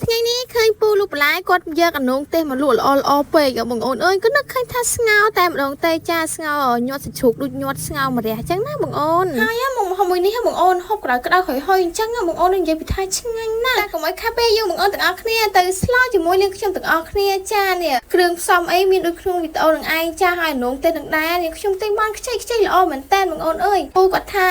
ថ្ងៃនេះឃើញពូលោកបន្លែគាត់យកអានងទេសមកលក់ល្អពេកបងអូនអើយក៏នឹកឃើញថាស្ងោតែម្ដងទេចាស្ងោញាត់សាច់ជ្រូកដូចញាត់ស្ងោម្រះអញ្ចឹងណាបងអូនហើយមកហូបមួយនេះបងអូនហូបក្តៅក្តៅហុយអញ្ចឹងបងអូននិយាយពីថាឆ្ងាញ់ណាស់តែកុំឲ្យខាប់ពេលយើងបងអូនទាំងអស់គ្នាទៅស្លោជាមួយនាងខ្ញុំទាំងអស់គ្នាចានេះគ្រឿងផ្សំអីមានដូចក្នុងវីដេអូនឹងឯងចាហើយអានងទេសនឹងដែរនាងខ្ញុំទិញបានខ្ចីល្អមែនតើបងអូនអើយពូគាត់ថា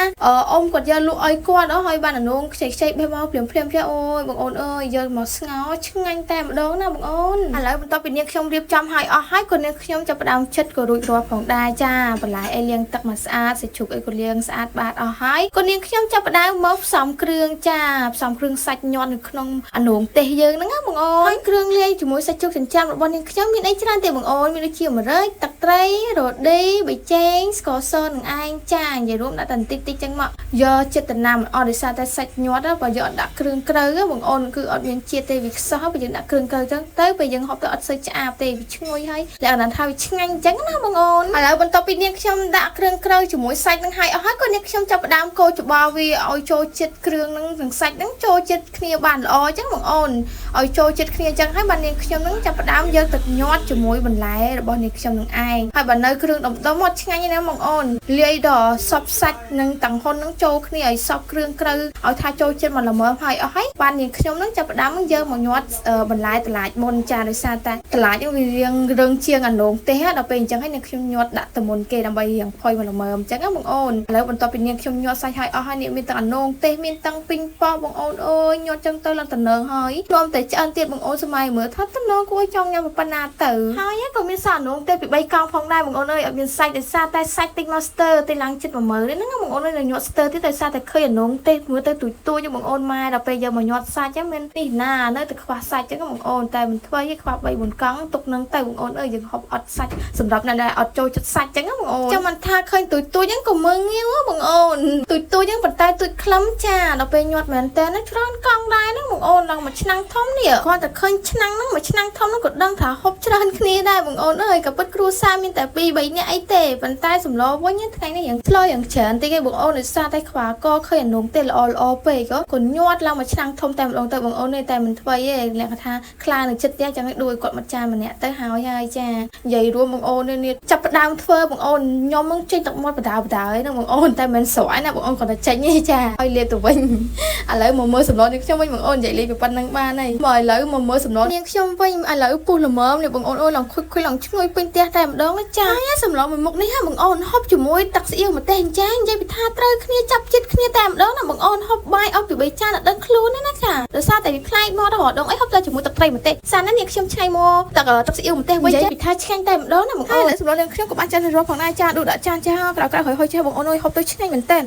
អ៊ំគាត់យកលក់ឲ្យគាត់ហើយបានអានងខ្ចីបេះមកភ្លាមចាអូយបងអូនអើយយកមកស្ងោឆ្ងាញ់តែម្ដងណាបងអូនឥឡូវបន្ទាប់ពីនាងខ្ញុំរៀបចំឲ្យអស់ហើយក៏នាងខ្ញុំចាប់ផ្ដើមចិតក៏រួចរាល់ផងដែរចាបន្លែអីលាងទឹកមកស្អាតសាច់ជ្រូកអីក៏លាងស្អាតបាតអស់ហើយក៏នាងខ្ញុំចាប់ផ្ដើមមកផ្សំគ្រឿងចាផ្សំគ្រឿងសាច់ញាត់នៅក្នុងអានងទេសយើងហ្នឹងណាបងអូនហើយគ្រឿងលាយជាមួយសាច់ជ្រូកចិញ្ច្រាំរបស់នាងខ្ញុំមានអីច្រើនទេបងអូនមានដូចជាម្រេចទឹកត្រីរ៉ូឌីប៊ីចេងស្ករសនឹងឯងចានិយាយរួមដាក់តែបន្តិចចឹងមកយកចិត្តតំណាំអត់ដោយសារតែសាច់ញាត់បើយកអត់ដាក់គ្រឿងក្រៅបងអូនគឺអត់មានជាតិទេវាខ្សោះបើយើងដាក់គ្រឿងក្រៅចឹងទៅពេលយើងហូបទៅអត់សូវឆ្អាបទេវាឈ្ងុយហើយលក្ខណៈថាវាឆ្ងាញ់ចឹងណាបងអូនឥឡូវបន្ទាប់ពីនាងខ្ញុំដាក់គ្រឿងក្រៅជាមួយសាច់នឹងហើយអស់ហើយក៏នាងខ្ញុំចាប់ផ្ដើមកូរច្បល់វាឲ្យចូលចិត្តគ្រឿងនឹងនិងសាច់នឹងចូលចិត្តគ្នាបានល្អចឹងបងអូនឲ្យចូលចិត្តគ្នាចឹងហើយបាននាងខ្ញុំនឹងចាប់ផ្ដើមយកទឹកញាត់ជាមួយបន្លែរបស់នាងខ្ញុំនឹងឯងហើយបើនៅគ្រឿងដុំអត់ឆ្ងាញ់ទេណាបងអូនលាយដល់សពសាច់និងទាំងហ៊ុននឹងចូលគ្នាឲ្យសពគ្រឿងក្រៅឲ្យថាចូលចិត្តមកល្មមហើយអស់ហើយបាននាងខ្ញុំនឹងចាប់ផ្ដើមយកមកញាត់បន្លែតឡាចមុនចាដោយសារតែតឡាចវារៀងរឹងជាងអានងទេសដល់ពេលអញ្ចឹងហើយនាងខ្ញុំញាត់ដាក់ទៅមុនគេដើម្បីរៀងផុយមកល្មមអញ្ចឹងណាបងអូនឥឡូវបន្ទាប់ពីនាងខ្ញុំញាត់សាច់ហើយអស់ហើយនាងមានទាំងអានងទេសមានទាំងពីងប៉ោះបងអូនអើយញាត់ចឹងទៅឡើងតំណើងហើយនាំតែឆ្អិនទៀតបងអូនសម័យមើលថាតំណើងគួរចង់ញ៉ាំប៉ុណ្ណាទៅហើយក៏មានសាអានងទេសពី3កង់ផងដែរបងអូនអើយអត់មានសាច់ដោយសារតែសាច់តិចមកស្ទើរទៅឡើងចិត្ត10000ទេហ្នឹងបងអូនអើយញាត់ស្ទើរទៀតដោយសារតែឃើញអានងទេសមើលទៅទួយៗបងអូនម៉ែដល់ពេលយកមកញាត់សាច់ហ្នឹងមាននេះណានៅតែខ្វះសាច់ចឹងបងអូនតែមិនធ្វើទេខ្វះ3 4កង់ទុកនឹងទៅបងអូនអើយយើងហូបអត់សាច់សម្រាប់អ្នកដែលអត់ចូលចិត្តសាច់ចឹងបងអូនចាំមិនថាឃើញទួយៗចឹងក៏មើងងាវបងអូនទួយចឹងប៉ុន្តែទួយខ្លឹមចាដល់ពេលញាត់មែនតើណាច្រើនកង់ដែរហ្នឹងបងអូនឡើងមួយឆ្នាំងធំនេះគាត់តែឃើញឆ្នាំងហ្នឹងមួយឆ្នាំងធំហ្នឹងក៏ដឹងថាហូបច្រើនគ្នាដែរបងអូនអើយក៏ពិតគ្រួសារមានតែ2 3នាក់អីទេប៉ុន្តែសម្លវិញថ្ងៃនេះយ៉ាងឆ្លោយយ៉ាងច្រើនតិចឯងបងអូនដោយសារតែខ្វះកឃើញអានងទេល្អពេកក៏ញាត់ឡើងមួយឆ្នាំងធំតែម្ដងទៅបងអូននេះតែមិនធ្វើទេលក្ខថាខ្លានៅចិត្តផ្ទះចាំឲ្យដួយគាត់មកចាម្នាក់ទៅហើយចានិយាយរួមបងអូននេះចាប់ផ្ដើមធ្វើបងអូនខ្ញុំនឹងចេញទឹកមាត់បដាហ្នឹងបងអូនតែមិនស្រ័យណាបងអូនគាត់តែចេញទេចាឲ្យលាបទៅវិញឥឡូវមកមើលសម្លនាងខ្ញុំវិញបងអូននិយាយលេងពីប៉ុណ្្នឹងបានហើយមកឥឡូវមកមើលសម្លនាងខ្ញុំវិញឥឡូវពុះល្មមនេះបងអូនអើយឡើងខុយឡើងឈ្ងុយពេញផ្ទះតែម្ដងចាសម្លមួយមុខនេះហ่าបងអូនហូបជាមួយទឹកស្អៀវម្ទេសចានិយាយពីថាត្រូវគ្នាចាប់ចិត្តគ្នាតែម្ដងណាបងអូនហូបបាយអស់ពី3ចានអត់ដឹងខ្លួនទេណាចាដោយសារតែវាប្លែកមកដល់រដងអីហូបតែជាមួយទឹកត្រីម្ទេសសានណានាងខ្ញុំឆ្នៃមកទឹកស្អៀវម្ទេសវិញនិយាយពីថាឆ្ងាញ់តែម្ដងណាបងអូនសម្លនាងខ្ញុំក៏បានចានរស់ផងដែរចាដួសដាក់ចានចាក្រៅហុយចេះបងអូនអើយហូបទៅឆ្ងាញ់មែនតើ